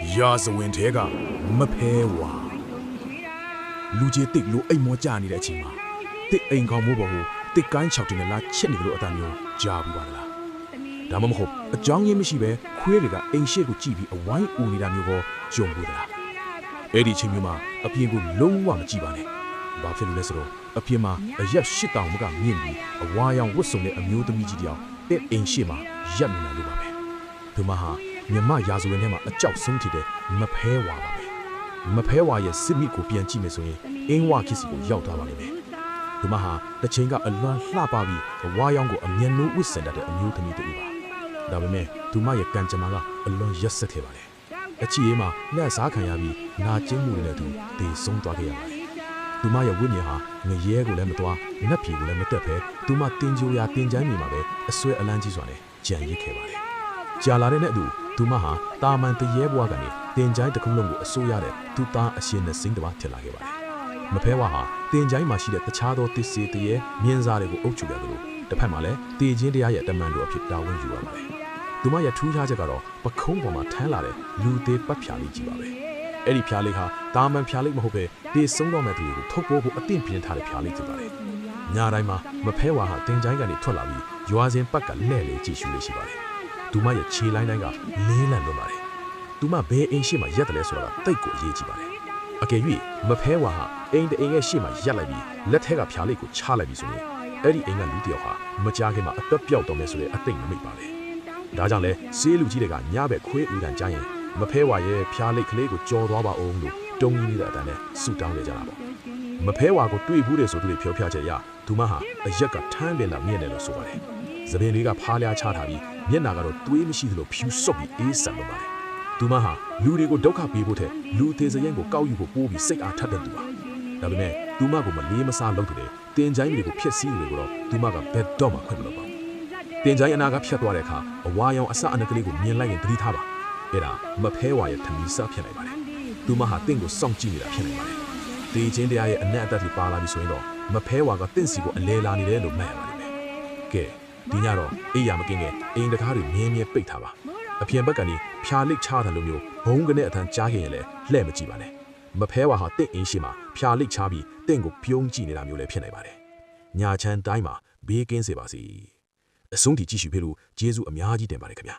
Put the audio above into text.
ရာဇဝင်ထဲကမဖဲဝါလူကြီးတစ်လို့အိမ်မောကြနေတဲ့အချိန်မှာတစ်အိမ်ကောင်မိုးပေါ်ကိုတစ်ကိုင်း6တင်နဲ့လာချက်နေလို့အတန်မျိုးကြားဘူးပါလားဒါမှမဟုတ်အကြောင်းရင်းမရှိပဲခွေးတွေကအိမ်ရှိကိုကြည့်ပြီးအဝိုင်းဦးနေတာမျိုးကိုကြုံဘူးသလားအဲ့ဒီချိန်မျိုးမှာအပြင်ကိုလုံးဝမကြည့်ပါနဲ့ဘာဖြစ်လို့လဲဆိုတော့အပြင်မှာအရက်8000မကမြင့်ပြီးအဝါရောင်ဝတ်စုံတဲ့အမျိုးသမီးကြီးတယောက်တဲ့အိမ်ရှိမှာရပ်နေတယ်လို့ပါပဲသူမဟာမြမရာဇဝင်ထဲမှာအကြောက်ဆုံးဖြစ်တဲ့မဖဲဝါပါပဲမဖဲဝါရဲ့စစ်မိကိုပြန်ကြည့်မယ်ဆိုရင်အင်းဝခစ်စီကိုရောက်သွားပါလိမ့်မယ်သူမဟာတစ်ချိန်ကအလွန်လှပပြီးအဝါရောင်ကိုအမျက်နှိုးဝစ်စင်တတ်တဲ့အမျိုးသမီးတူပါဒါပေမဲ့သူမရဲ့ကံကြမ္မာကအလွန်ရက်စက်ခဲ့ပါတယ်အချီရေးမှာလက်စားခံရပြီးနာကျင်းမှုတွေနဲ့သူတည်ဆုံးသွားခဲ့ရပါတယ်သူမရဲ့ဝိညာဉ်ဟာငရဲကိုလည်းမသွားနတ်ပြည်ကိုလည်းမတက်ဘဲသူမတင်ကြိုရာတင်ကြမ်းမြေမှာပဲအစွဲအလန်းကြီးစွာနဲ့ကြံရစ်ခဲ့ပါတယ်ကြာလာတဲ့နဲ့အတူသူမဟာတာမန်တရေဘွားကနေတင်ကြိုင်းတစ်ခုလုံးကိုအစိုးရတဲ့သူသားအရှင်နဲ့စိမ့်တစ်ပါးထင်လာခဲ့ပါတယ်မဖဲဝါဟာတင်ကြိုင်းမှာရှိတဲ့တခြားသောတစ္ဆေတရေမြင်းစားတွေကိုအုပ်ချုပ်ရတယ်လို့တစ်ဖက်မှာလည်းတည်ခြင်းတရားရဲ့တမန်တော်အဖြစ်တာဝန်ယူရပါတယ်သူမရဲ့ထူးခြားချက်ကတော့ပခုံးပေါ်မှာထမ်းလာတဲ့လူသေးပတ်ဖြာလေးကြီးပါပဲအဲ့ဒီဖြာလေးဟာတာမန်ဖြာလေးမဟုတ်ပဲတေဆုံးတော့မဲ့သူတွေကိုထုတ်ပိုးဖို့အသင့်ပြင်ထားတဲ့ဖြာလေးဖြစ်ပါတယ်ညတိုင်းမှာမဖဲဝါဟာတင်ကြိုင်းကနေထွက်လာပြီးရွာစဉ်ပတ်ကလှဲ့လေကြည့်ရှုလေးရှိပါတယ်သူမရဲ့ခြေလိုင်းတိုင်းကလေးလံလွန်ပါတယ်သူမဘယ်အိမ်ရှိမှရက်တယ်လဲဆိုတာကတိတ်ကိုအရေးကြီးပါတယ်အကယ်၍မဖဲဝါဟာအိမ်တအိမ်ရဲ့ရှေ့မှာရက်လိုက်ပြီးလက်ထဲကဖြာလေးကိုချလိုက်ပြီးဆိုရင်အဲ့ဒီအိမ်ကလူတယောက်ဟာမကြားခင်မှာအသက်ပြောက်တော့မယ်ဆိုတဲ့အတိတ်နမိတ်ပါပဲဒါကြောင့်လဲဆေးလူကြီးတွေကညဘက်ခွေးဦးတန်ကြားရင်မဖဲဝါရဲ့ဖြားလိတ်ကလေးကိုကြော်သွားပါအောင်လို့တုံးကြီးနေတဲ့အတန်းနဲ့ဆူတောင်းနေကြတာပေါ့မဖဲဝါကိုတွေ့ဘူးတယ်ဆိုသူတွေဖြောပြချက်ရသူမဟာအရက်ကထမ်းပင်လာမြင့်တယ်လို့ဆိုပါတယ်သပင်လေးကဖားလျားချထားပြီးမျက်နာကတော့သွေးမရှိသလိုဖြူဆော့ပြီးအေးဆန်လို့ပါတယ်သူမဟာလူတွေကိုဒုက္ခပေးဖို့တဲ့လူသေးစရင်ကိုကောက်ယူဖို့ပိုးပြီးစိတ်အားထက်တဲ့သူပါဒါပေမဲ့သူမကိုမလေးမစားလုပ်တဲ့တင်ချိုင်းတွေကိုဖျက်ဆီးတွေကိုတော့သူမကဘယ်တော့မှခွင့်မလုပ်ပါဘူးတင်ချိုင်းအနာကဖြတ်သွားတဲ့အခါအဝါရောင်အစအနကလေးကိုမြင်လိုက်ရင်သတိထားပါအဲ့ဒါမဖဲဝါရဲ့ထမီးစားဖြစ်နိုင်ပါတယ်သူမဟာတင့်ကိုစောင့်ကြည့်နေတာဖြစ်နိုင်ပါတယ်တေချင်းတရားရဲ့အနက်အသက်တွေပါလာပြီဆိုရင်တော့မဖဲဝါကတင့်စီကိုအလဲလာနေတယ်လို့မှတ်ရပါလိမ့်မယ်ကဲဒီညတော့အိယာမကင်းခဲ့အိမ်တကားတွေမြဲမြဲပိတ်ထားပါအပြင်ဘက်ကနေဖြာလိတ်ချတယ်လို့မျိုးဘုံကနေအထန်ကြားခင်ရင်လည်းလှဲ့မကြည့်ပါနဲ့မဖဲဝါဟာတင့်အင်းရှိမှာဖြာလိတ်ချပြီးတင့်ကိုပြုံးကြည့်နေတာမျိုးလည်းဖြစ်နိုင်ပါတယ်ညာချမ်းတိုင်းမှာဘေးကင်းစေပါစေအဆုံးထိကြည့်ရှုပေးလို့ကျေးဇူးအများကြီးတင်ပါတယ်ခင်ဗျာ